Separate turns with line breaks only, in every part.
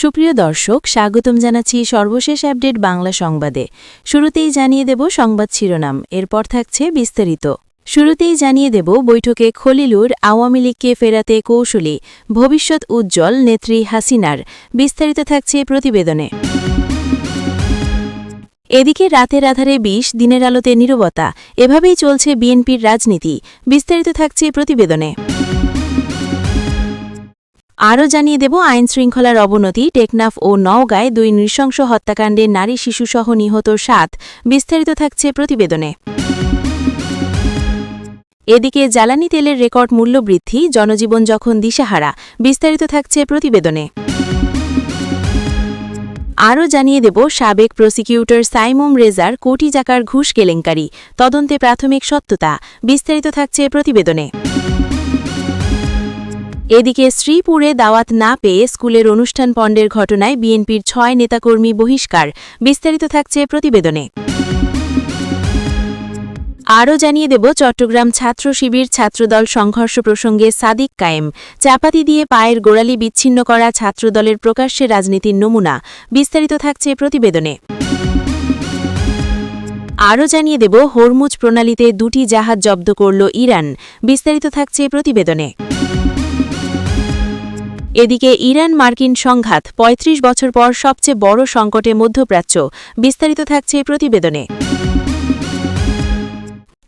সুপ্রিয় দর্শক, স্বাগতম জানাচ্ছি সর্বশেষ আপডেট বাংলা সংবাদে। শুরুতেই জানিয়ে দেব সংবাদ শিরোনাম, এরপর থাকছে বিস্তারিত। শুরুতেই জানিয়ে দেব বৈঠকে খলিলুর আওয়ামী লীগকে ফেরাতে কৌশলী, ভবিষ্যৎ উজ্জ্বল নেত্রী হাসিনার। বিস্তারিত থাকছে প্রতিবেদনে। এদিকে রাতের আধারে ২০, দিনের আলোতে নীরবতা, এভাবেই চলছে বিএনপির রাজনীতি। বিস্তারিত থাকছে প্রতিবেদনে। আরও জানিয়ে দেব আইনশৃঙ্খলার অবনতি, টেকনাফ ও নওগাঁয় ২ নৃশংস হত্যাকাণ্ডে নারী শিশুসহ নিহত ৭। বিস্তারিত থাকছে প্রতিবেদনে। এদিকে জ্বালানি তেলের রেকর্ড মূল্য বৃদ্ধি, জনজীবন যখন দিশাহারা। বিস্তারিত থাকছে প্রতিবেদনে। আরও জানিয়ে দেব সাবেক প্রসিকিউটর সাইমুম রেজার কোটি টাকার ঘুষ কেলেঙ্কারি, তদন্তে প্রাথমিক সত্যতা। বিস্তারিত থাকছে প্রতিবেদনে। এদিকে শ্রীপুরে দাওয়াত না পেয়ে স্কুলের অনুষ্ঠান পণ্ডের ঘটনায় বিএনপির ৬ নেতাকর্মী বহিষ্কার। বিস্তারিত থাকছে প্রতিবেদনে। আরও জানিয়ে দেব চট্টগ্রাম ছাত্র শিবির ছাত্রদল সংঘর্ষ প্রসঙ্গে সাদিক কায়েম, চাপাতি দিয়ে পায়ের গোড়ালি বিচ্ছিন্ন করা ছাত্রদলের প্রকাশ্যে রাজনীতির নমুনা। বিস্তারিত থাকছে প্রতিবেদনে। আরও জানিয়ে দেব হরমুজ প্রণালীতে ২টি জাহাজ জব্দ করল ইরান। বিস্তারিত থাকছে প্রতিবেদনে। এদিকে ইরান মার্কিন সংঘাত, ৩৫ বছর পর সবচেয়ে বড় সংকটে মধ্যপ্রাচ্য। বিস্তারিত থাকছে প্রতিবেদনে।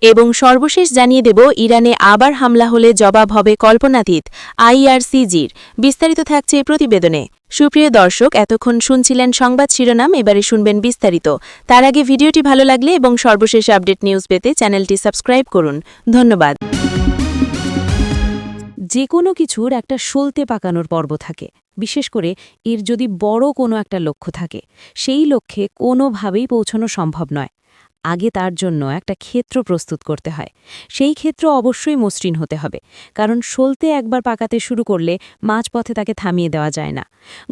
এবং সর্বশেষ জানিয়ে দেব ইরানে আবার হামলা হলে জবাব হবে কল্পনাতীত, আইআরসিজির। বিস্তারিত থাকছে প্রতিবেদনে। সুপ্রিয় দর্শক, এতক্ষণ শুনছিলেন সংবাদ শিরোনাম, এবারে শুনবেন বিস্তারিত। তার আগে ভিডিওটি ভালো লাগলে এবং সর্বশেষ আপডেট নিউজ পেতে চ্যানেলটি সাবস্ক্রাইব করুন। ধন্যবাদ।
যে কোনো কিছুর একটা সলতে পাকানোর পর্ব থাকে, বিশেষ করে এর যদি বড় কোনো একটা লক্ষ্য থাকে, সেই লক্ষ্যে কোনোভাবেই পৌঁছানো সম্ভব নয়। আগে তার জন্য একটা ক্ষেত্র প্রস্তুত করতে হয়। সেই ক্ষেত্র অবশ্যই মসৃণ হতে হবে, কারণ সলতে একবার পাকাতে শুরু করলে মাঝপথে তাকে থামিয়ে দেওয়া যায় না।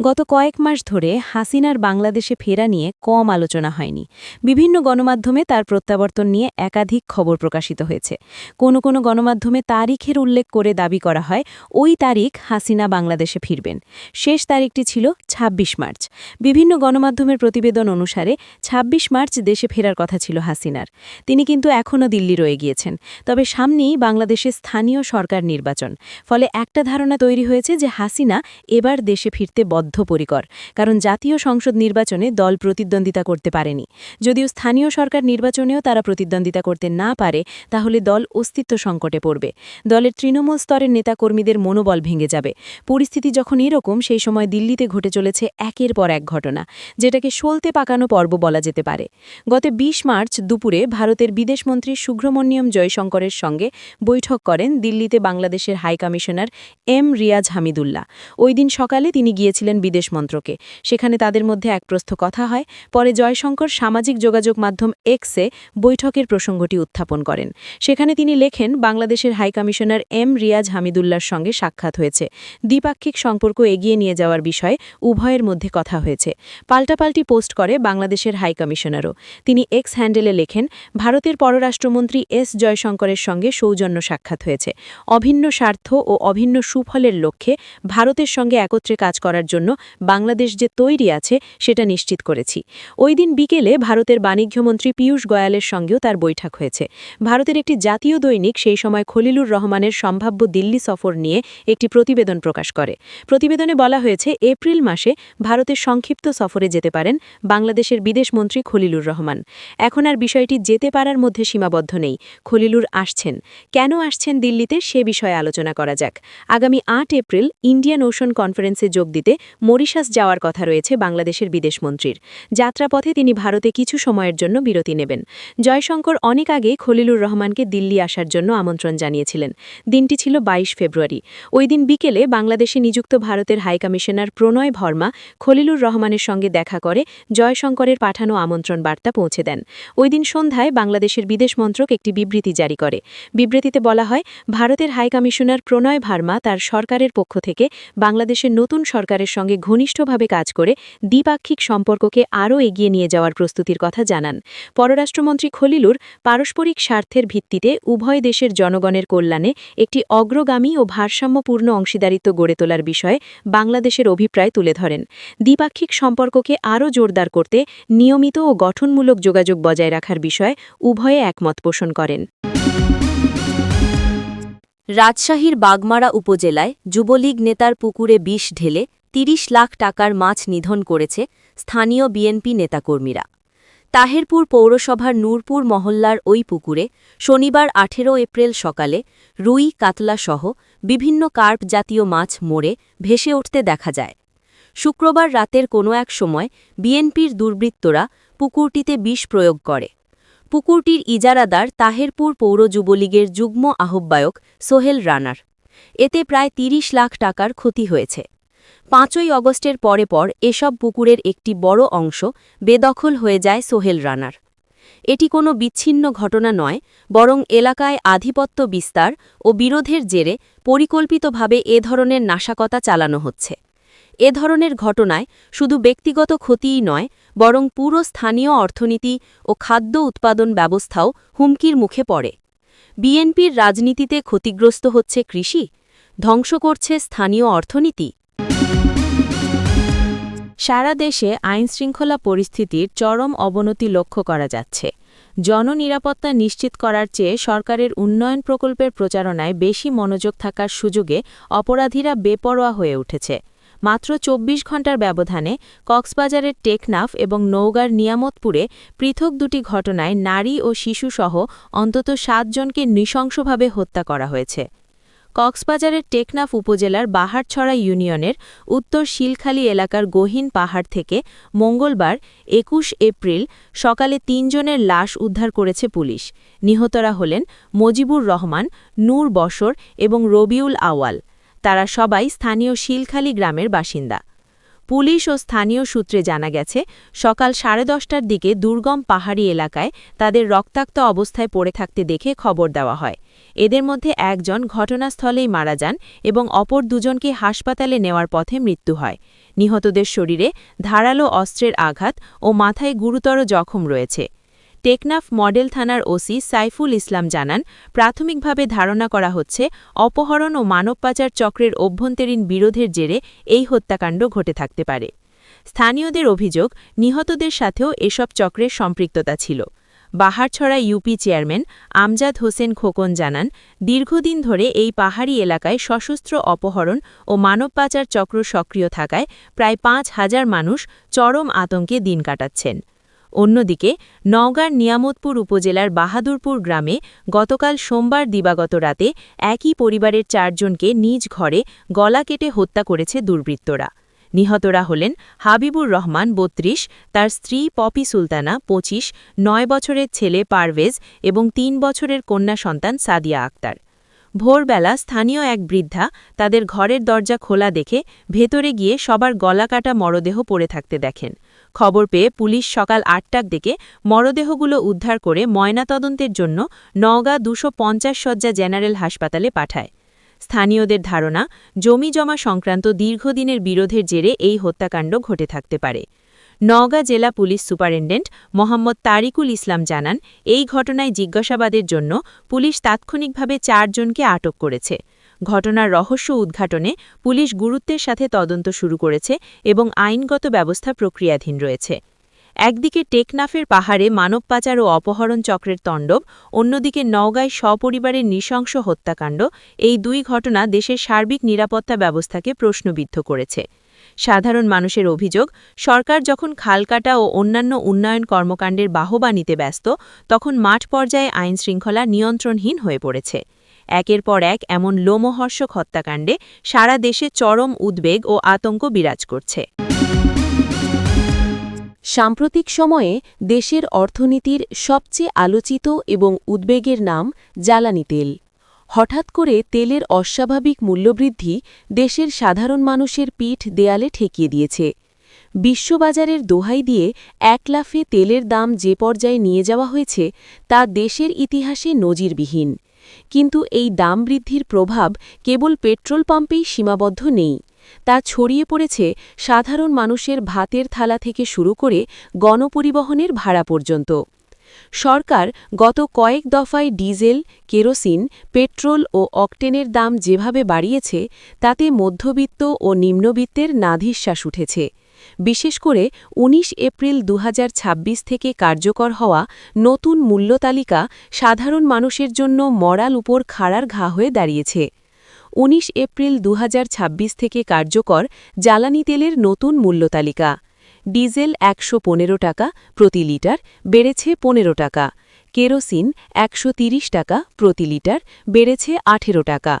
গত কয়েক মাস ধরে হাসিনার বাংলাদেশে ফেরা নিয়ে কম আলোচনা হয়নি। বিভিন্ন গণমাধ্যমে তার প্রত্যাবর্তন নিয়ে একাধিক খবর প্রকাশিত হয়েছে। কোনো কোনো গণমাধ্যমে তারিখের উল্লেখ করে দাবি করা হয় ওই তারিখ হাসিনা বাংলাদেশে ফিরবেন। শেষ তারিখটি ছিল ২৬ মার্চ। বিভিন্ন গণমাধ্যমের প্রতিবেদন অনুসারে ২৬ মার্চ দেশে ফেরার কথা ছিল হাসিনার। তিনি কিন্তু এখনও দিল্লি রয়ে গিয়েছেন। তবে সামনেই বাংলাদেশে স্থানীয় সরকার নির্বাচন, ফলে একটা ধারণা তৈরি হয়েছে যে হাসিনা এবার দেশে ফিরতে বদ্ধপরিকর, কারণ জাতীয় সংসদ নির্বাচনে দল প্রতিদ্বন্দ্বিতা করতে পারেনি। যদিও স্থানীয় সরকার নির্বাচনেও তারা প্রতিদ্বন্দ্বিতা করতে না পারে, তাহলে দল অস্তিত্ব সংকটে পড়বে। দলের তৃণমূল স্তরের নেতাকর্মীদের মনোবল ভেঙে যাবে। পরিস্থিতি যখন এরকম, সেই সময় দিল্লিতে ঘটে চলেছে একের পর এক ঘটনা, যেটাকে সলতে পাকানো পর্ব বলা যেতে পারে। গত ২০ মার্চ দুপুরে ভারতের বিদেশমন্ত্রী সুব্রমণ্যম জয়শঙ্করের সঙ্গে বৈঠক করেন দিল্লিতে বাংলাদেশের হাইকমিশনার এম রিয়াজ হামিদুল্লাহ। ওই দিন সকালে তিনি গিয়েছিলেন বিদেশ মন্ত্রকে। সেখানে তাদের মধ্যে এক প্রস্থ কথা হয়। পরে জয়শঙ্কর সামাজিক যোগাযোগ মাধ্যম এক্সে বৈঠকের প্রসঙ্গটি উত্থাপন করেন। সেখানে তিনি লেখেন, বাংলাদেশের হাইকমিশনার এম রিয়াজ হামিদুল্লাহর সঙ্গে সাক্ষাৎ হয়েছে। দ্বিপাক্ষিক সম্পর্ক এগিয়ে নিয়ে যাওয়ার বিষয়ে উভয়ের মধ্যে কথা হয়েছে। পাল্টাপাল্টি পোস্ট করে বাংলাদেশের হাইকমিশনারও। তিনি এক্স হ্যান্ডেলে লেখেন, ভারতের পররাষ্ট্রমন্ত্রী এস জয়শঙ্করের সঙ্গে সৌজন্য সাক্ষাৎ হয়েছে। অভিন্ন স্বার্থ ও অভিন্ন সুফলের লক্ষ্যে ভারতের সঙ্গে একত্রে কাজ করার জন্য বাংলাদেশ যে তৈরি আছে সেটা নিশ্চিত করেছি। ওই দিন বিকেলে ভারতের বাণিজ্যমন্ত্রী পীয়ূষ গোয়ালের সঙ্গেও তার বৈঠক হয়েছে। ভারতের একটি জাতীয় দৈনিক সেই সময় খলিলুর রহমানের সম্ভাব্য দিল্লি সফর নিয়ে একটি প্রতিবেদন প্রকাশ করে। প্রতিবেদনে বলা হয়েছে, এপ্রিল মাসে ভারতের সংক্ষিপ্ত সফরে যেতে পারেন বাংলাদেশের বিদেশমন্ত্রী খলিলুর রহমান। এখন আর বিষয়টি যেতে পারার মধ্যে সীমাবদ্ধ নেই, খলিলুর আসছেন। কেন আসছেন দিল্লিতে, সে বিষয়ে আলোচনা করা যাক। আগামী ৮ এপ্রিল ইন্ডিয়ান ওশন কনফারেন্সে যোগ দিতে মরিশাস যাওয়ার কথা রয়েছে বাংলাদেশের বিদেশমন্ত্রীর। যাত্রাপথে তিনি ভারতে কিছু সময়ের জন্য বিরতি নেবেন। জয়শঙ্কর অনেক আগেই খলিলুর রহমানকে দিল্লি আসার জন্য আমন্ত্রণ জানিয়েছিলেন। দিনটি ছিল ২২ ফেব্রুয়ারি। ওই দিন বিকেলে বাংলাদেশে নিযুক্ত ভারতের হাইকমিশনার প্রণয় ভর্মা খলিলুর রহমানের সঙ্গে দেখা করে জয়শঙ্করের পাঠানো আমন্ত্রণ বার্তা পৌঁছে দেন।
ওই দিন সন্ধ্যায় বাংলাদেশের বিদেশ মন্ত্রক একটি বিবৃতি জারি করে। বিবৃতিতে বলা হয়, ভারতের হাইকমিশনার প্রণয় ভার্মা তার সরকারের পক্ষ থেকে বাংলাদেশের নতুন সরকারের সঙ্গে ঘনিষ্ঠভাবে কাজ করে দ্বিপাক্ষিক সম্পর্ককে আরও এগিয়ে নিয়ে যাওয়ার প্রস্তুতির কথা জানান। পররাষ্ট্রমন্ত্রী খলিলুর পারস্পরিক স্বার্থের ভিত্তিতে উভয় দেশের জনগণের কল্যাণে একটি অগ্রগামী ও ভারসাম্যপূর্ণ অংশীদারিত্ব গড়ে তোলার বিষয়ে বাংলাদেশের অভিপ্রায় তুলে ধরেন। দ্বিপাক্ষিক সম্পর্ককে আরও জোরদার করতে নিয়মিত ও গঠনমূলক যোগাযোগ বজায় রাখার বিষয়ে উভয়ে একমত পোষণ করেন।
রাজশাহীর বাগমারা উপজেলায় যুবলীগ নেতার পুকুরে বিষ ঢেলে ৩০ লাখ টাকার মাছ নিধন করেছে স্থানীয় বিএনপি নেতাকর্মীরা। তাহেরপুর পৌরসভার নূরপুর মহল্লার ওই পুকুরে শনিবার ১৮ এপ্রিল সকালে রুই, কাতলা সহ বিভিন্ন কার্প জাতীয় মাছ মরে ভেসে উঠতে দেখা যায়। শুক্রবার রাতের কোনো এক সময় বিএনপির দুর্বৃত্তরা পুকুরটিতে বিষ প্রয়োগ করে। পুকুরটির ইজারাদার তাহেরপুর পৌর যুবলীগের যুগ্ম আহ্বায়ক সোহেল রানার। এতে প্রায় ৩০ লাখ টাকার ক্ষতি হয়েছে। ৫ই অগস্টের পর এসব পুকুরের একটি বড় অংশ বেদখল হয়ে যায় সোহেল রানার। এটি কোনো বিচ্ছিন্ন ঘটনা নয়, বরং এলাকায় আধিপত্য বিস্তার ও বিরোধের জেরে পরিকল্পিতভাবে এ ধরনের নাশকতা চালানো হচ্ছে। এ ধরনের ঘটনায় শুধু ব্যক্তিগত ক্ষতিই নয়, বরং পুরো স্থানীয় অর্থনীতি ও খাদ্য উৎপাদন ব্যবস্থাও হুমকির মুখে পড়ে। বিএনপির রাজনীতিতে ক্ষতিগ্রস্ত হচ্ছে কৃষি, ধ্বংস করছে স্থানীয় অর্থনীতি। সারা দেশে আইনশৃঙ্খলা পরিস্থিতির চরম অবনতি লক্ষ্য করা যাচ্ছে। জননিরাপত্তা নিশ্চিত করার চেয়ে সরকারের উন্নয়ন প্রকল্পের প্রচারণায় বেশি মনোযোগ থাকার সুযোগে অপরাধীরা বেপরোয়া হয়ে উঠেছে। মাত্র ২৪ ঘণ্টার ব্যবধানে কক্সবাজারের টেকনাফ এবং নওগাঁর নিয়ামতপুরে পৃথক দুটি ঘটনায় নারী ও শিশুসহ অন্তত ৭ জনকে নৃশংসভাবে হত্যা করা হয়েছে। কক্সবাজারের টেকনাফ উপজেলার বাহারছড়া ইউনিয়নের উত্তর শিলখালী এলাকার গহীন পাহাড় থেকে মঙ্গলবার ২১ এপ্রিল সকালে ৩ জনের লাশ উদ্ধার করেছে পুলিশ। নিহতরা হলেন মজিবুর রহমান, নূর বশর এবং রবিউল আওয়াল। তারা সবাই স্থানীয় শিলখালী গ্রামের বাসিন্দা। পুলিশ ও স্থানীয় সূত্রে জানা গেছে, সকাল ১০:৩০টার দিকে দুর্গম পাহাড়ি এলাকায় তাদের রক্তাক্ত অবস্থায় পড়ে থাকতে দেখে খবর দেওয়া হয়। এদের মধ্যে একজন ঘটনাস্থলেই মারা যান এবং অপর দুজনকে হাসপাতালে নেওয়ার পথে মৃত্যু হয়। নিহতদের শরীরে ধারালো অস্ত্রের আঘাত ও মাথায় গুরুতর জখম রয়েছে। টেকনাফ মডেল থানার ওসি সাইফুল ইসলাম জানান, প্রাথমিকভাবে ধারণা করা হচ্ছে অপহরণ ও মানব পাচার চক্রের অভ্যন্তরীণ বিরোধের জেরে এই হত্যাকাণ্ড ঘটে থাকতে পারে। স্থানীয়দের অভিযোগ, নিহতদের সাথেও এসব চক্রের সম্পৃক্ততা ছিল। বাহারছড়া ইউপি চেয়ারম্যান আমজাদ হোসেন খোকন জানান, দীর্ঘদিন ধরে এই পাহাড়ি এলাকায় সশস্ত্র অপহরণ ও মানব পাচার চক্র সক্রিয় থাকায় প্রায় ৫,০০০ মানুষ চরম আতঙ্কে দিন কাটাচ্ছেন। অন্যদিকে নওগাঁর নিয়ামতপুর উপজেলার বাহাদুরপুর গ্রামে গতকাল সোমবার দিবাগত রাতে একই পরিবারের ৪ জনকে নিজ ঘরে গলা কেটে হত্যা করেছে দুর্বৃত্তরা। নিহতরা হলেন হাবিবুর রহমান ৩২, তার স্ত্রী পপি সুলতানা ২৫, ৯ বছরের ছেলে পারভেজ এবং ৩ বছরের কন্যা সন্তান সাদিয়া আক্তার। ভোরবেলা স্থানীয় এক বৃদ্ধা তাদের ঘরের দরজা খোলা দেখে ভেতরে গিয়ে সবার গলা কাটা মরদেহ পড়ে থাকতে দেখেন। খবর পেয়ে পুলিশ সকাল ৮টার দিকে মরদেহগুলো উদ্ধার করে ময়নাতদন্তের জন্য নওগাঁ ২৫০ শয্যা জেনারেল হাসপাতালে পাঠায়। স্থানীয়দের ধারণা, জমি-জমা সংক্রান্ত দীর্ঘদিনের বিরোধের জেরে এই হত্যাকাণ্ড ঘটে থাকতে পারে। নওগাঁ জেলা পুলিশ সুপারিনটেন্ডেন্ট মোহাম্মদ তারিকুল ইসলাম জানান, এই ঘটনায় জিজ্ঞাসাবাদের জন্য পুলিশ তাৎক্ষণিকভাবে ৪ জনকে আটক করেছে। ঘটনার রহস্য উদ্ঘাটনে পুলিশ গুরুত্বের সাথে তদন্ত শুরু করেছে এবং আইনগত ব্যবস্থা প্রক্রিয়াধীন রয়েছে। একদিকে টেকনাফের পাহাড়ে মানব পাচার ও অপহরণ চক্রের তাণ্ডব, অন্যদিকে নওগাঁয় সপরিবারের নৃশংস হত্যাকাণ্ড, এই দুই ঘটনা দেশের সার্বিক নিরাপত্তা ব্যবস্থাকে প্রশ্নবিদ্ধ করেছে। সাধারণ মানুষের অভিযোগ, সরকার যখন খালকাটা ও অন্যান্য উন্নয়ন কর্মকাণ্ডের বাহবা নিতে ব্যস্ত, তখন মাঠ পর্যায়ে আইনশৃঙ্খলা নিয়ন্ত্রণহীন হয়ে পড়েছে। একের পর এক এমন লোমহর্ষক হত্যাকাণ্ডে সারা দেশে চরম উদ্বেগ ও আতঙ্ক বিরাজ করছে। সাম্প্রতিক সময়ে দেশের অর্থনীতির সবচেয়ে আলোচিত এবং উদ্বেগের নাম জ্বালানি তেল। হঠাৎ করে তেলের অস্বাভাবিক মূল্যবৃদ্ধি দেশের সাধারণ মানুষের পিঠ দেয়ালে ঠেকিয়ে দিয়েছে।
বিশ্ববাজারের দোহাই দিয়ে এক লাফে তেলের দাম যে পর্যায়ে নিয়ে যাওয়া হয়েছে তা দেশের ইতিহাসে নজিরবিহীন। কিন্তু এই দাম বৃদ্ধির প্রভাব কেবল পেট্রোল পাম্পেই সীমাবদ্ধ নেই, তা ছড়িয়ে পড়েছে সাধারণ মানুষের ভাতের থালা থেকে শুরু করে গণপরিবহনের ভাড়া পর্যন্ত। সরকার গত কয়েক দফায় ডিজেল, কেরোসিন, পেট্রোল ও অকটেনের দাম যেভাবে বাড়িয়েছে তাতে মধ্যবিত্ত ও নিম্নবিত্তের নাভিশ্বাস উঠেছে। বিশেষ করে ১৯ এপ্রিল ২০২৬ থেকে কার্যকর হওয়া নতুন মূল্যতালিকা সাধারণ মানুষের জন্য মরাল উপর খাড়ার ঘা হয়ে দাঁড়িয়েছে। ১৯ এপ্রিল ২০২৬ থেকে কার্যকর জ্বালানি তেলের নতুন মূল্যতালিকা। ডিজেল ১১৫ টাকা প্রতি লিটার, বেড়েছে ১৫ টাকা। কেরোসিন ১৩০ টাকা প্রতি লিটার, বেড়েছে ১৮ টাকা।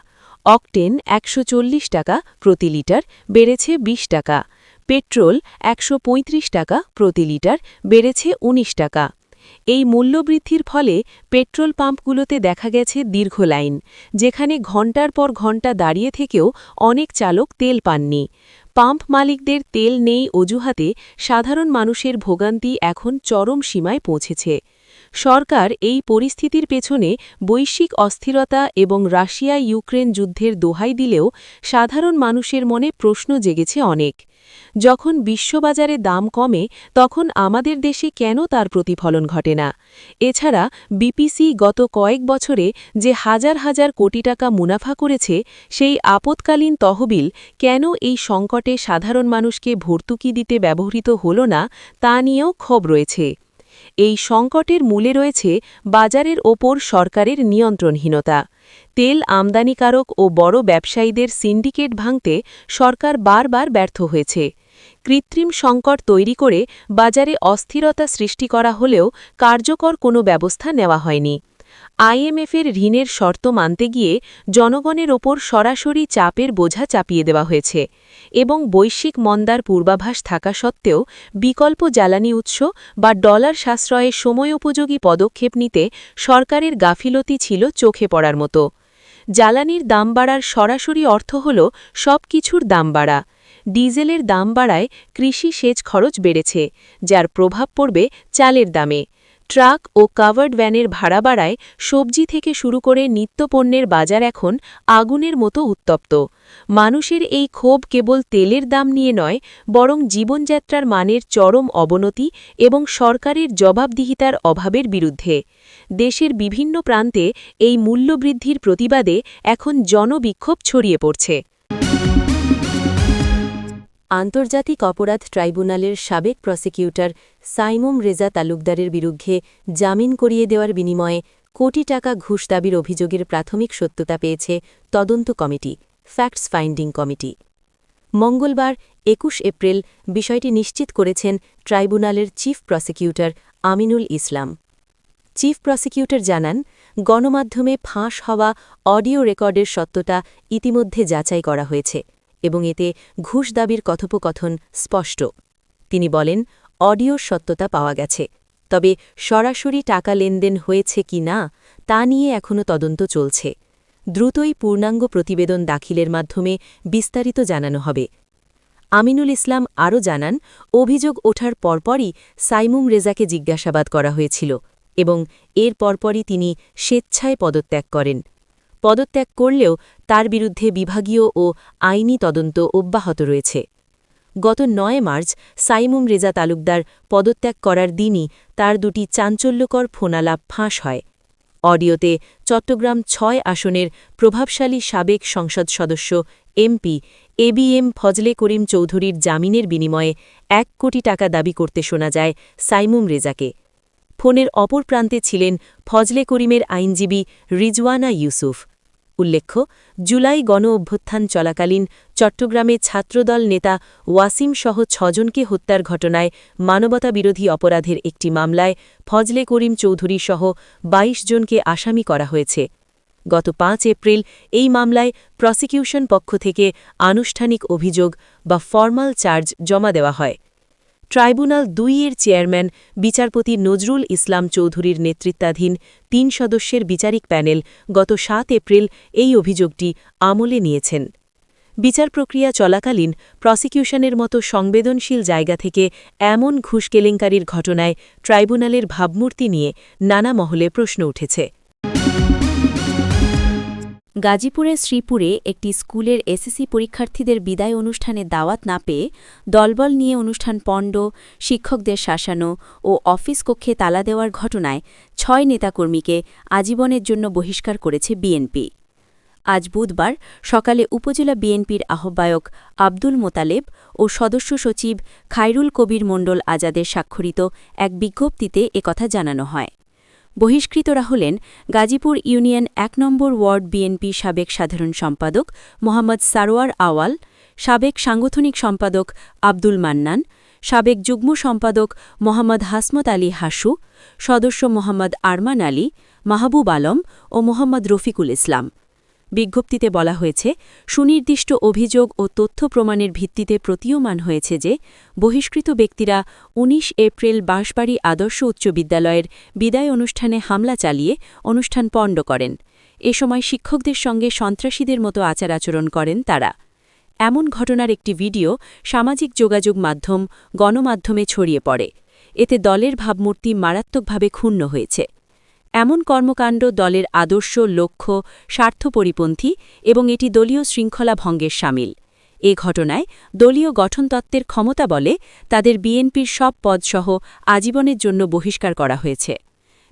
অকটেন ১৪০ টাকা প্রতি লিটার, বেড়েছে ২০ টাকা। পেট্রোল ১৩৫ টাকা প্রতি লিটার, বেড়েছে ১৯ টাকা। এই মূল্যবৃদ্ধির ফলে পেট্রোল পাম্পগুলোতে দেখা গেছে দীর্ঘ লাইন, যেখানে ঘণ্টার পর ঘণ্টা দাঁড়িয়ে থেকেও অনেক চালক তেল পাননি। পাম্প মালিকদের তেল নেই অজুহাতে সাধারণ মানুষের ভোগান্তি এখন চরম সীমায় পৌঁছেছে। সরকার এই পরিস্থিতির পেছনে বৈশ্বিক অস্থিরতা এবং রাশিয়া ইউক্রেন যুদ্ধের দোহাই দিলেও সাধারণ মানুষের মনে প্রশ্ন জেগেছে অনেক। যখন বিশ্ববাজারে দাম কমে তখন আমাদের দেশে কেন তার প্রতিফলন ঘটে না? এছাড়া বিপিসি গত কয়েক বছরে যে হাজার হাজার কোটি টাকা মুনাফা করেছে, সেই আপৎকালীন তহবিল কেন এই সংকটে সাধারণ মানুষকে ভর্তুকি দিতে ব্যবহৃত হল না, তা নিয়েও ক্ষোভ রয়েছে। এই সংকটের মূলে রয়েছে বাজারের ওপর সরকারের নিয়ন্ত্রণহীনতা। তেল আমদানিকারক ও বড় ব্যবসায়ীদের সিন্ডিকেট ভাঙতে সরকার বারবার ব্যর্থ হয়েছে। কৃত্রিম সংকট তৈরি করে বাজারে অস্থিরতা সৃষ্টি করা হলেও কার্যকর কোনো ব্যবস্থা নেওয়া হয়নি। আইএমএফের ঋণের শর্ত মানতে গিয়ে জনগণের ওপর সরাসরি চাপের বোঝা চাপিয়ে দেওয়া হয়েছে এবং বৈশ্বিক মন্দার পূর্বাভাস থাকা সত্ত্বেও বিকল্প জ্বালানি উৎস বা ডলার সাশ্রয়ে সময়োপযোগী পদক্ষেপ নিতে সরকারের গাফিলতি ছিল চোখে পড়ার মতো। জ্বালানির দাম বাড়ার সরাসরি অর্থ হল সব কিছুর দাম বাড়া। ডিজেলের দাম বাড়ায় কৃষি সেচ খরচ বেড়েছে, যার প্রভাব পড়বে চালের দামে। ট্রাক ও কাভার্ড ভ্যানের ভাড়া বাড়ায় সবজি থেকে শুরু করে নিত্যপণ্যের বাজার এখন আগুনের মতো উত্তপ্ত। মানুষের এই ক্ষোভ কেবল তেলের দাম নিয়ে নয়, বরং জীবনযাত্রার মানের চরম অবনতি এবং সরকারের জবাবদিহিতার অভাবের বিরুদ্ধে। দেশের বিভিন্ন প্রান্তে এই মূল্যবৃদ্ধির প্রতিবাদে এখন জনবিক্ষোভ ছড়িয়ে পড়ছে।
আন্তর্জাতিক অপরাধ ট্রাইব্যুনালের সাবেক প্রসিকিউটর সাইমুম রেজা তালুকদারের বিরুদ্ধে জামিন করিয়ে দেওয়ার বিনিময়ে কোটি টাকা ঘুষ দাবির অভিযোগের প্রাথমিক সত্যতা পেয়েছে তদন্ত কমিটি, ফ্যাক্টস ফাইন্ডিং কমিটি। মঙ্গলবার ২১ এপ্রিল বিষয়টি নিশ্চিত করেছেন ট্রাইব্যুনালের chief prosecutor Aminul Islam. Chief prosecutor জানান, গণমাধ্যমে ফাঁস হওয়া অডিও রেকর্ডের সত্যতা ইতিমধ্যে যাচাই করা হয়েছে এবং এতে ঘুষ দাবির কথোপকথন স্পষ্ট। তিনি বলেন, অডিওর সত্যতা পাওয়া গেছে, তবে সরাসরি টাকা লেনদেন হয়েছে কি না তা নিয়ে এখনও তদন্ত চলছে। দ্রুতই পূর্ণাঙ্গ প্রতিবেদন দাখিলের মাধ্যমে বিস্তারিত জানানো হবে। আমিনুল ইসলাম আরও জানান, অভিযোগ ওঠার পরপরই সাইমুম রেজাকে জিজ্ঞাসাবাদ করা হয়েছিল এবং এর পরপরই তিনি স্বেচ্ছায় পদত্যাগ করেন। পদত্যাগ করলেও তার বিরুদ্ধে বিভাগীয় ও আইনি তদন্ত অব্যাহত রয়েছে। গত ৯ মার্চ সাইমুম রেজা তালুকদার পদত্যাগ করার দিনই তার দুটি চাঞ্চল্যকর ফোনালাপ ফাঁস হয়। অডিওতে চট্টগ্রাম ৬ আসনের প্রভাবশালী সাবেক সংসদ সদস্য এমপি এবিএম ফজলে করিম চৌধুরীর জামিনের বিনিময়ে ১ কোটি টাকা দাবি করতে শোনা যায় সাইমুম রেজাকে। ফোনের অপর প্রান্তে ছিলেন ফজলে করিমের আইনজীবী রিজওয়ানা ইউসুফ। উল্লেখ্য, জুলাই গণ অভ্যুত্থান চলাকালীন চট্টগ্রামে ছাত্রদল নেতা ওয়াসিম সহ ৬ জনকে হত্যার ঘটনায় মানবতাবিরোধী অপরাধের একটি মামলায় ফজলে করিম চৌধুরী সহ ২২ জনকে আসামি করা হয়েছে। গত ৫ এপ্রিল এই মামলায় প্রসিকিউশন পক্ষ থেকে আনুষ্ঠানিক অভিযোগ বা ফরমাল চার্জ জমা দেওয়া হয়। ট্রাইব্যুনাল ২ এর চেয়ারম্যান বিচারপতি নজরুল ইসলাম চৌধুরীর নেতৃত্বাধীন ৩ সদস্যের বিচারিক প্যানেল গত ৭ এপ্রিল এই অভিযোগটি আমলে নিয়েছেন।
বিচার প্রক্রিয়া চলাকালীন প্রসিকিউশনের মতো সংবেদনশীল জায়গা থেকে এমন ঘুষ কেলেঙ্কারির ঘটনায় ট্রাইব্যুনালের ভাবমূর্তি নিয়ে নানা মহলে প্রশ্ন উঠেছে।
গাজীপুরের শ্রীপুরে একটি স্কুলের এসএসসি পরীক্ষার্থীদের বিদায় অনুষ্ঠানে দাওয়াত না পেয়ে দলবল নিয়ে অনুষ্ঠান পণ্ড, শিক্ষকদের শাসানো ও অফিস কক্ষে তালা দেওয়ার ঘটনায় ৬ নেতাকর্মীকে আজীবনের জন্য বহিষ্কার করেছে বিএনপি। আজ বুধবার সকালে উপজেলা বিএনপির আহ্বায়ক আব্দুল মোতালেব ও সদস্য সচিব খায়রুল কবির মণ্ডল আজাদের স্বাক্ষরিত এক বিজ্ঞপ্তিতে একথা জানানো হয়। বহিষ্কৃতরা হলেন গাজীপুর ইউনিয়ন ১ নম্বর ওয়ার্ড বিএনপি সাবেক সাধারণ সম্পাদক মোহাম্মদ সারোয়ার আওয়াল, সাবেক সাংগঠনিক সম্পাদক আব্দুল মান্নান, সাবেক যুগ্ম সম্পাদক মোহাম্মদ হাসমত আলী হাসু, সদস্য মোহাম্মদ আরমান আলী, মাহবুব আলম ও মোহাম্মদ রফিকুল ইসলাম। বিজ্ঞপ্তিতে বলা হয়েছে, সুনির্দিষ্ট অভিযোগ ও তথ্য প্রমাণের ভিত্তিতে প্রতীয়মান হয়েছে যে বহিষ্কৃত ব্যক্তিরা ১৯ এপ্রিল বাঁশবাড়ি আদর্শ উচ্চ বিদ্যালয়ের বিদায় অনুষ্ঠানে হামলা চালিয়ে অনুষ্ঠান পণ্ড করেন। এ সময় শিক্ষকদের সঙ্গে সন্ত্রাসীদের মতো আচার-আচরণ করেন তারা। এমন ঘটনার একটি ভিডিও সামাজিক যোগাযোগ মাধ্যম গণমাধ্যমে ছড়িয়ে পড়ে। এতে দলের ভাবমূর্তি মারাত্মকভাবে ক্ষুণ্ণ হয়েছে। এমন কর্মকাণ্ড দলের আদর্শ, লক্ষ্য, স্বার্থপরিপন্থী এবং এটি দলীয় শৃঙ্খলা ভঙ্গের শামিল। এ ঘটনায় দলীয় গঠনতত্ত্বের ক্ষমতা বলে তাদের বিএনপির সব পদসহ আজীবনের জন্য বহিষ্কার করা হয়েছে।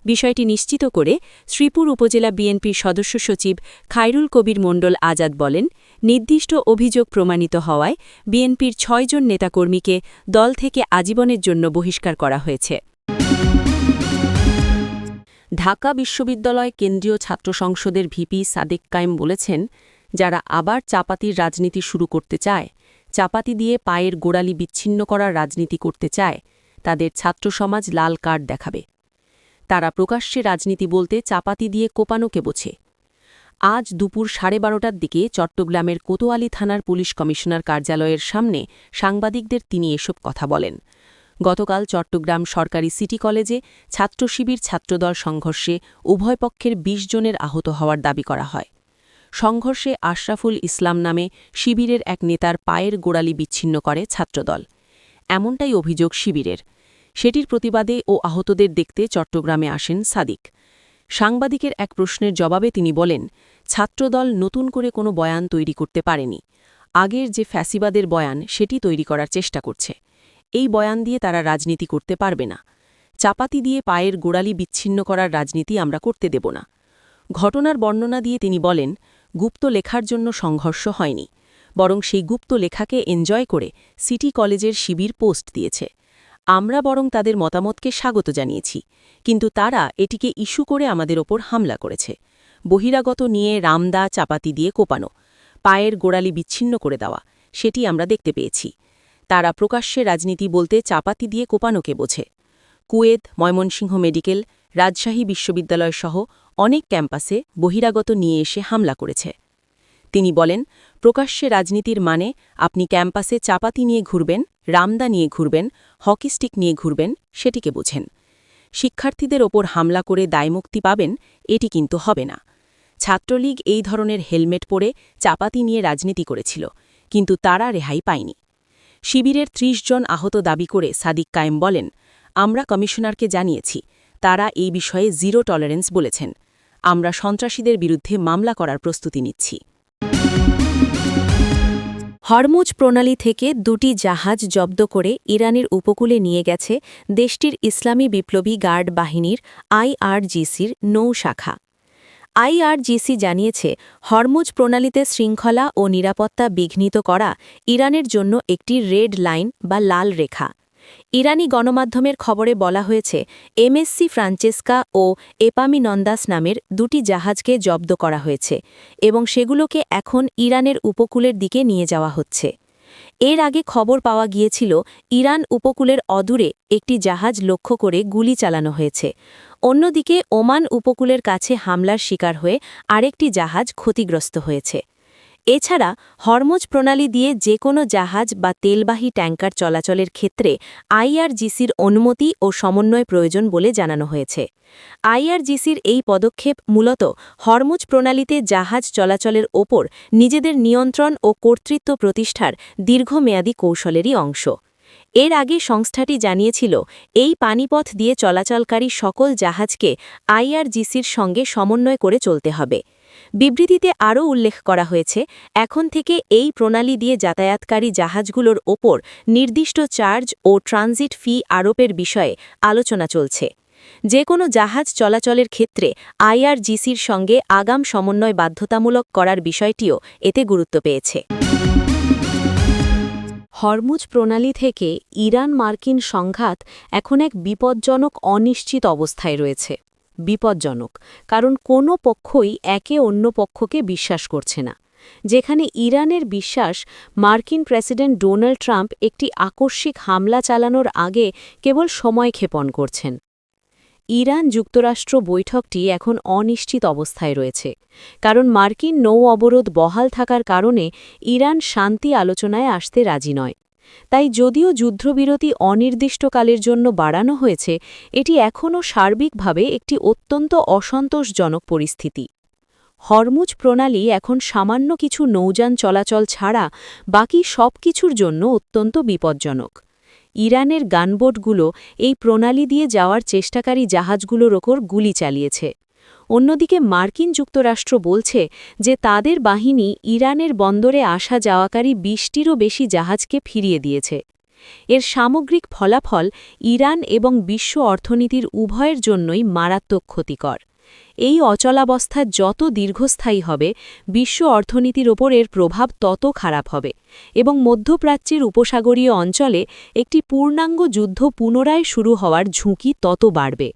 বিষয়টি নিশ্চিত করে শ্রীপুর উপজেলা বিএনপির সদস্য সচিব খায়রুল কবির মণ্ডল আজাদ বলেন, নির্দিষ্ট অভিযোগ প্রমাণিত হওয়ায় বিএনপির ৬ জন নেতাকর্মীকে দল থেকে আজীবনের জন্য বহিষ্কার করা হয়েছে।
ঢাকা বিশ্ববিদ্যালয় কেন্দ্রীয় ছাত্র সংসদের ভিপি সাদেক কায়েম বলেছেন, যারা আবার চাপাতির রাজনীতি শুরু করতে চায়, চাপাতি দিয়ে পায়ের গোড়ালি বিচ্ছিন্ন করার রাজনীতি করতে চায়, তাদের ছাত্র সমাজ লাল কার্ড দেখাবে। তারা প্রকাশ্যে রাজনীতি বলতে চাপাতি দিয়ে কোপানোকে বোঝে। আজ দুপুর 12:30টার দিকে চট্টগ্রামের কোতোয়ালি থানার পুলিশ কমিশনার কার্যালয়ের সামনে সাংবাদিকদের তিনি এসব কথা বলেন। গতকাল চট্টগ্রাম সরকারি সিটি কলেজে ছাত্র শিবির ছাত্রদল সংঘর্ষে উভয় পক্ষের ২০ জনের আহত হওয়ার দাবি করা হয়। সংঘর্ষে আশরাফুল ইসলাম নামে শিবিরের এক নেতার পায়ের গোড়ালি বিচ্ছিন্ন করে ছাত্রদল। এমনটাই অভিযোগ শিবিরের। সেটির প্রতিবাদে ও আহতদের দেখতে চট্টগ্রামে আসেন সাদিক। সাংবাদিকের এক প্রশ্নের জবাবে তিনি বলেন, ছাত্রদল নতুন করে কোনো বয়ান তৈরি করতে পারেনি। আগের যে ফ্যাসিবাদের বয়ান সেটি তৈরি করার চেষ্টা করছে। এই বয়ান দিয়ে তারা রাজনীতি করতে পারবে না। চাপাতি দিয়ে পায়ের গোড়ালি বিচ্ছিন্ন করার রাজনীতি আমরা করতে দেব না। ঘটনার বর্ণনা দিয়ে তিনি বলেন, গুপ্ত লেখার জন্য সংঘর্ষ হয়নি, বরং সেই গুপ্ত লেখাকে এনজয় করে সিটি কলেজের শিবির পোস্ট দিয়েছে। আমরা বরং তাদের মতামতকে স্বাগত জানিয়েছি, কিন্তু তারা এটিকে ইস্যু করে আমাদের ওপর হামলা করেছে। বহিরাগত নিয়ে রামদা, চাপাতি দিয়ে কোপানো, পায়ের গোড়ালি বিচ্ছিন্ন করে দেওয়া, সেটি আমরা দেখতে পেয়েছি। তারা প্রকাশ্যে রাজনীতি বলতে চাপাতি দিয়ে কোপানোকে বোঝে। কুয়েত, ময়মনসিংহ মেডিকেল, রাজশাহী বিশ্ববিদ্যালয় সহ অনেক ক্যাম্পাসে বহিরাগত নিয়ে এসে হামলা করেছে। তিনি বলেন, প্রকাশ্যে রাজনীতির মানে আপনি ক্যাম্পাসে চাপাতি নিয়ে ঘুরবেন, রামদা নিয়ে ঘুরবেন, হকি স্টিক নিয়ে ঘুরবেন, সেটিকে বোঝেন। শিক্ষার্থীদের ওপর হামলা করে দায়মুক্তি পাবেন, এটি কিন্তু হবে না। ছাত্রলীগ এই ধরনের হেলমেট পরে চাপাতি নিয়ে রাজনীতি করেছিল, কিন্তু তারা রেহাই পায়নি। শিবিরের ৩০ জন আহত দাবি করে সাদিক কায়েম বলেন, আমরা কমিশনারকে জানিয়েছি, তারা এই বিষয়ে জিরো টলারেন্স বলেছেন। আমরা সন্ত্রাসীদের বিরুদ্ধে মামলা করার প্রস্তুতি নিচ্ছি।
হরমুজ প্রণালী থেকে ২টি জাহাজ জব্দ করে ইরানের উপকূলে নিয়ে গেছে দেশটির ইসলামী বিপ্লবী গার্ড বাহিনীর আইআরজিসির নৌ শাখা। আইআরজিসি জানিয়েছে, হরমুজ প্রণালীতে শৃঙ্খলা ও নিরাপত্তা বিঘ্নিত করা ইরানের জন্য একটি রেড লাইন বা লাল রেখা। ইরানি গণমাধ্যমের খবরে বলা হয়েছে, এমএসসি ফ্রান্চেস্কা ও এপামিনন্দাস নামের ২টি জাহাজকে জব্দ করা হয়েছে এবং সেগুলোকে এখন ইরানের উপকূলের দিকে নিয়ে যাওয়া হচ্ছে। এর আগে খবর পাওয়া গিয়েছিল, ইরান উপকূলের অদূরে একটি জাহাজ লক্ষ্য করে গুলি চালানো হয়েছে। অন্যদিকে ওমান উপকূলের কাছে হামলার শিকার হয়ে আরেকটি জাহাজ ক্ষতিগ্রস্ত হয়েছে। এছাড়া হরমুজ প্রণালী দিয়ে যে কোনো জাহাজ বা তেলবাহী ট্যাঙ্কার চলাচলের ক্ষেত্রে আইআরজিসির অনুমতি ও সমন্বয় প্রয়োজন বলে জানানো হয়েছে। আইআরজিসির এই পদক্ষেপ মূলত হরমুজ প্রণালীতে জাহাজ চলাচলের ওপর নিজেদের নিয়ন্ত্রণ ও কর্তৃত্ব প্রতিষ্ঠার দীর্ঘমেয়াদী কৌশলেরই অংশ। এর আগে সংস্থাটি জানিয়েছিল এই পানিপথ দিয়ে চলাচলকারী সকল জাহাজকে আইআরজিসির সঙ্গে সমন্বয় করে চলতে হবে। বিবৃতিতে আরও উল্লেখ করা হয়েছে, এখন থেকে এই প্রণালী দিয়ে যাতায়াতকারী জাহাজগুলোর ওপর নির্দিষ্ট চার্জ ও ট্রানজিট ফি আরোপের বিষয়ে আলোচনা চলছে। যে কোনো জাহাজ চলাচলের ক্ষেত্রে আইআরজিসির সঙ্গে আগাম সমন্বয় বাধ্যতামূলক করার বিষয়টিও এতে গুরুত্ব পেয়েছে। হরমুজ প্রণালী থেকে ইরান মার্কিন সংঘাত এখন এক বিপজ্জনক অনিশ্চিত অবস্থায় রয়েছে। বিপজ্জনক কারণ কোনো পক্ষই একে অন্য পক্ষকে বিশ্বাস করছে না। যেখানে ইরানের বিশ্বাস মার্কিন প্রেসিডেন্ট ডোনাল্ড ট্রাম্প একটি আকস্মিক হামলা চালানোর আগে কেবল সময় ক্ষেপণ করছেন। ইরান যুক্তরাষ্ট্র বৈঠকটি এখন অনিশ্চিত অবস্থায় রয়েছে, কারণ মার্কিন নৌ অবরোধ বহাল থাকার কারণে ইরান শান্তি আলোচনায় আসতে রাজি নয়। তাই যদিও যুদ্ধবিরতি অনির্দিষ্টকালের জন্য বাড়ানো হয়েছে, এটি এখনও সার্বিকভাবে একটি অত্যন্ত অসন্তোষজনক পরিস্থিতি। হরমুজ প্রণালী এখন সামান্য কিছু নৌযান চলাচল ছাড়া বাকি সব কিছুর জন্য অত্যন্ত বিপজ্জনক। ইরানের গানবোটগুলো এই প্রণালী দিয়ে যাওয়ার চেষ্টাকারী জাহাজগুলোর ওপর গুলি চালিয়েছে। অন্যদিকে মার্কিন যুক্তরাষ্ট্র বলছে যে তাদের বাহিনী ইরানের বন্দরে আসা যাওয়াকারী ২০টিরও বেশি জাহাজকে ফিরিয়ে দিয়েছে। এর সামগ্রিক ফলাফল ইরান এবং বিশ্ব অর্থনীতির উভয়ের জন্যই মারাত্মক ক্ষতিকর। এই অচলাবস্থা যত দীর্ঘস্থায়ী হবে, বিশ্ব অর্থনীতির ওপর এর প্রভাব তত খারাপ হবে এবং মধ্যপ্রাচ্যের উপসাগরীয় অঞ্চলে একটি পূর্ণাঙ্গ যুদ্ধ পুনরায় শুরু হওয়ার ঝুঁকি তত বাড়বে,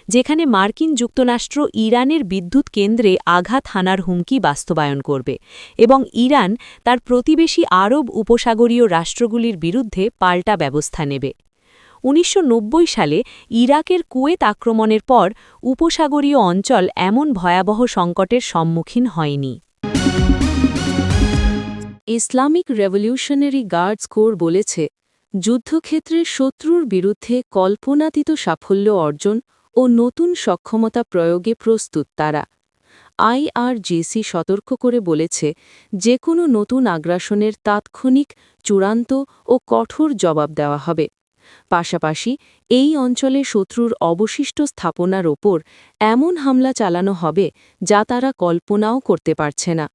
যেখানে মার্কিন যুক্তরাষ্ট্র ইরানের বিদ্যুৎ কেন্দ্রে আঘাত হানার হুমকি বাস্তবায়ন করবে এবং ইরান তার প্রতিবেশী আরব উপসাগরীয় রাষ্ট্রগুলির বিরুদ্ধে পাল্টা ব্যবস্থা নেবে। ১৯৯০ সালে ইরাকের কুয়েত আক্রমণের পর উপসাগরীয় অঞ্চল এমন ভয়াবহ সংকটের সম্মুখীন হয়নি। ইসলামিক রেভলিউশনারি গার্ডস কোর বলেছে, যুদ্ধক্ষেত্রে শত্রুর বিরুদ্ধে কল্পনাতীত সাফল্য অর্জন ও নতুন সক্ষমতা প্রয়োগে প্রস্তুত তারা। আইআরজিসি সতর্ক করে বলেছে, যে কোনো নতুন আগ্রাসনের তাৎক্ষণিক, চূড়ান্ত ও কঠোর জবাব দেওয়া হবে। পাশাপাশি এই অঞ্চলে শত্রুর অবশিষ্ট স্থাপনার ওপর এমন হামলা চালানো হবে যা তারা কল্পনাও করতে পারছে না।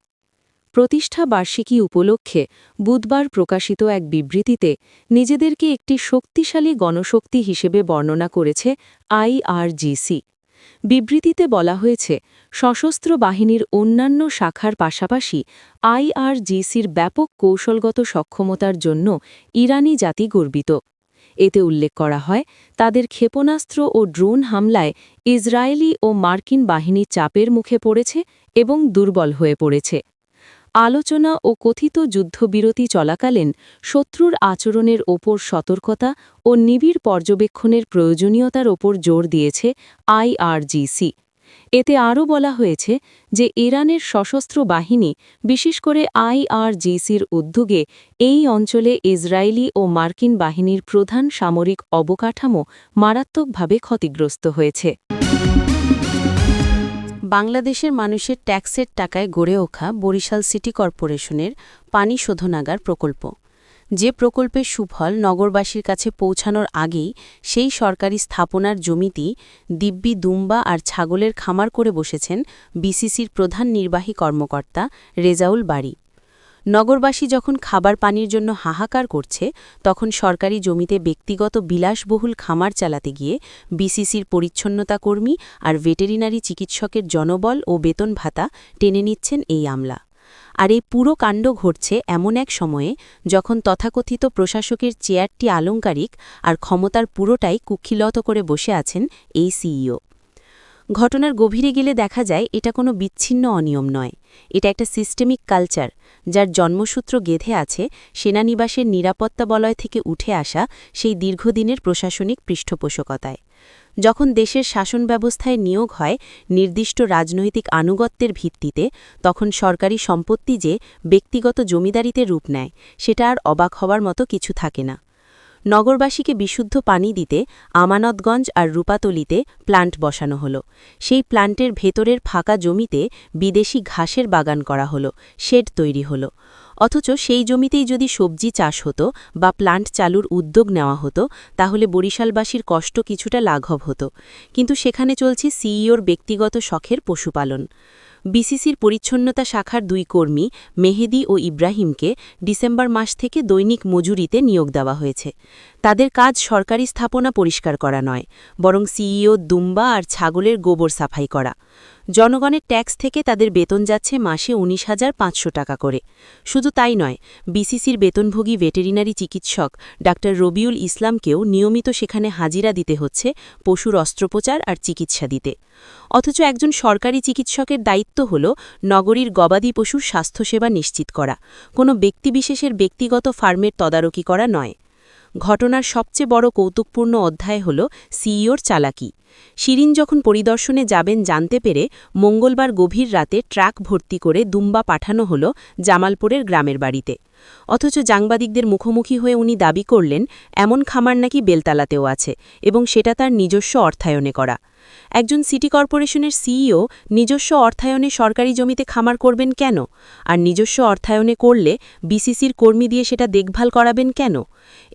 প্রতিষ্ঠা বার্ষিকী উপলক্ষে বুধবার প্রকাশিত এক বিবৃতিতে নিজেদেরকে একটি শক্তিশালী গণশক্তি হিসেবে বর্ণনা করেছে আইআরজিসি। বিবৃতিতে বলা হয়েছে, সশস্ত্র বাহিনীর অন্যান্য শাখার পাশাপাশি আইআরজিসির ব্যাপক কৌশলগত সক্ষমতার জন্য ইরানি জাতি গর্বিত। এতে উল্লেখ করা হয়, তাদের ক্ষেপণাস্ত্র ও ড্রোন হামলায় ইসরায়েলি ও মার্কিন বাহিনী চাপের মুখে পড়েছে এবং দুর্বল হয়ে পড়েছে। আলোচনা ও কথিত যুদ্ধবিরতি চলাকালীন শত্রুর আচরণের ওপর সতর্কতা ও নিবিড় পর্যবেক্ষণের প্রয়োজনীয়তার ওপর জোর দিয়েছে আইআরজিসি। এতে আরও বলা হয়েছে যে ইরানের সশস্ত্র বাহিনী, বিশেষ করে আইআরজিসির উদ্যোগে এই অঞ্চলে ইসরায়েলি ও মার্কিন বাহিনীর প্রধান সামরিক অবকাঠামো মারাত্মকভাবে ক্ষতিগ্রস্ত হয়েছে।
বাংলাদেশের মানুষের ট্যাক্সের টাকায় গড়ে ওঠা বরিশাল সিটি কর্পোরেশনের পানি শোধনাগার প্রকল্প, যে প্রকল্পের সুফল নগরবাসীর কাছে পৌঁছানোর আগেই সেই সরকারি স্থাপনার জমিতেই দিব্যি দুম্বা আর ছাগলের খামার করে বসেছেন বিসিসির প্রধান নির্বাহী কর্মকর্তা রেজাউল বারী। নগরবাসী যখন খাবার পানির জন্য হাহাকার করছে, তখন সরকারি জমিতে ব্যক্তিগত বিলাসবহুল খামার চালাতে গিয়ে বিসিসির পরিচ্ছন্নতা কর্মী আর ভেটেরিনারি চিকিৎসকের জনবল ও বেতন ভাতা টেনে নিচ্ছেন এই আমলা। আর এই পুরো কাণ্ড ঘটছে এমন এক সময়ে যখন তথাকথিত প্রশাসকের চেয়ারটি আলংকারিক আর ক্ষমতার পুরোটাই কুক্ষিগত করে বসে আছেন এই সিইও। ঘটনার গভীরে গেলে দেখা যায়, এটা কোনো বিচ্ছিন্ন অনিয়ম নয়, এটা একটা সিস্টেমিক কালচার, যার জন্মসূত্র গেঁথে আছে সেনানিবাসের নিরাপত্তা বলয় থেকে উঠে আসা সেই দীর্ঘদিনের প্রশাসনিক পৃষ্ঠপোষকতায়। যখন দেশের শাসন ব্যবস্থায় নিয়োগ হয় নির্দিষ্ট রাজনৈতিক আনুগত্যের ভিত্তিতে, তখন সরকারি সম্পত্তি যে ব্যক্তিগত জমিদারিতে রূপ নেয়, সেটা আর অবাক হওয়ার মতো কিছু থাকে না। নগরবাসীকে বিশুদ্ধ পানি দিতে আমানতগঞ্জ আর রূপাতলিতে প্লান্ট বসানো হলো। সেই প্লান্টের ভেতরের ফাঁকা জমিতে বিদেশি ঘাসের বাগান করা হলো, শেড তৈরি হলো। অথচ সেই জমিতেই যদি সবজি চাষ হতো বা প্লান্ট চালুর উদ্যোগ নেওয়া হতো, তাহলে বরিশালবাসীর কষ্ট কিছুটা লাঘব হতো। কিন্তু সেখানে চলছে সিইওর ব্যক্তিগত শখের পশুপালন। বিসিসির পরিচ্ছন্নতা শাখার 2 কর্মী মেহেদি ও ইব্রাহিমকে ডিসেম্বর মাস থেকে দৈনিক মজুরিতে নিয়োগ দেওয়া হয়েছে। তাদের কাজ সরকারি স্থাপনা পরিষ্কার করা নয়, বরং সিইও দুম্বা আর ছাগলের গোবর সাফাই করা। জনগণের ট্যাক্স থেকে তাদের বেতন যাচ্ছে মাসে 19,500 টাকা করে। শুধু তাই নয়, বিসিসির বেতনভোগী ভেটেরিনারি চিকিৎসক ডাক্তার রবিউল ইসলামকেও নিয়মিত সেখানে হাজিরা দিতে হচ্ছে পশুর অস্ত্রোপচার আর চিকিৎসা দিতে। অথচ একজন সরকারি চিকিৎসকের দায়িত্ব হল নগরীর গবাদি পশুর স্বাস্থ্যসেবা নিশ্চিত করা, কোনো ব্যক্তিবিশেষের ব্যক্তিগত ফার্মের তদারকি করা নয়। ঘটনার সবচেয়ে বড় কৌতুকপূর্ণ অধ্যায় হল সিইওর চালাকি। শিরিন যখন পরিদর্শনে যাবেন জানতে পেরে মঙ্গলবার গভীর রাতে ট্রাক ভর্তি করে দুম্বা পাঠানো হল জামালপুরের গ্রামের বাড়িতে। অথচ সাংবাদিকদের মুখোমুখি হয়ে উনি দাবি করলেন এমন খামার নাকি বেলতালাতেও আছে এবং সেটা তার নিজস্ব অর্থায়নে করা। একজন সিটি কর্পোরেশনের সিইও নিজস্ব অর্থায়নে সরকারি জমিতে খামার করবেন কেন? আর নিজস্ব অর্থায়নে করলে বিসিসির কর্মী দিয়ে সেটা দেখভাল করাবেন কেন?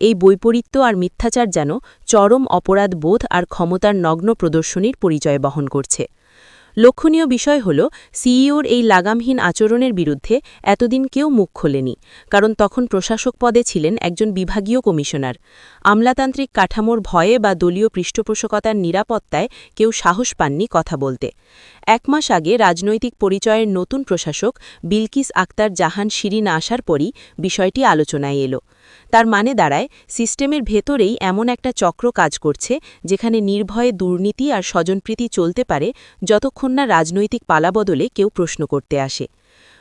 এই বৈপরীত্য আর মিথ্যাচার যেন চরম অপরাধ বোধ আর ক্ষমতার নগ্ন প্রদর্শনীর পরিচয় বহন করছে। লক্ষণীয় বিষয় হল সিইওর এই লাগামহীন আচরণের বিরুদ্ধে এতদিন কেউ মুখ খোলেনি, কারণ তখন প্রশাসক পদে ছিলেন একজন বিভাগীয় কমিশনার। আমলাতান্ত্রিক কাঠামোর ভয়ে বা দলীয় পৃষ্ঠপোষকতার নিরাপত্তায় কেউ সাহস পাননি কথা বলতে। 1 মাস আগে রাজনৈতিক পরিচয়ের নতুন প্রশাসক বিলকিস আক্তার জাহান শিরিন আসার পরই বিষয়টি আলোচনায় এলো। তার মানে দাঁড়ায় সিস্টেমের ভেতরেই এমন একটা চক্র কাজ করছে যেখানে নির্ভয়ে দুর্নীতি আর স্বজনপ্রীতি চলতে পারে যতক্ষণ না রাজনৈতিক পালাবদলে কেউ প্রশ্ন করতে আসে।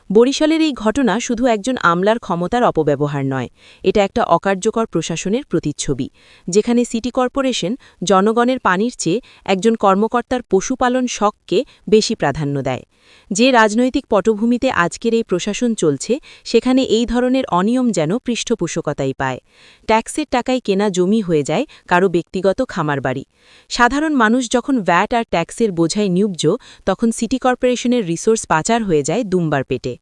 বরিশালের এই ঘটনা শুধু একজন আমলার ক্ষমতার অপব্যবহার নয়, এটা একটা অকার্যকর প্রশাসনের প্রতিচ্ছবি, যেখানে সিটি কর্পোরেশন জনগণের পানির চেয়ে একজন কর্মকর্তার পশুপালন শখকে বেশি প্রাধান্য দেয়। যে রাজনৈতিক পটভূমিতে আজকের এই প্রশাসন চলছে, সেখানে এই ধরনের অনিয়ম যেন পৃষ্ঠপোষকতাই পায়। ট্যাক্সের টাকায় কেনা জমি হয়ে যায় কারো ব্যক্তিগত খামার বাড়ি। সাধারণ মানুষ যখন ভ্যাট আর ট্যাক্সের বোঝায় নিউব্জ, তখন সিটি কর্পোরেশনের রিসোর্স পাচার হয়ে যায় দুম্বার পেটে।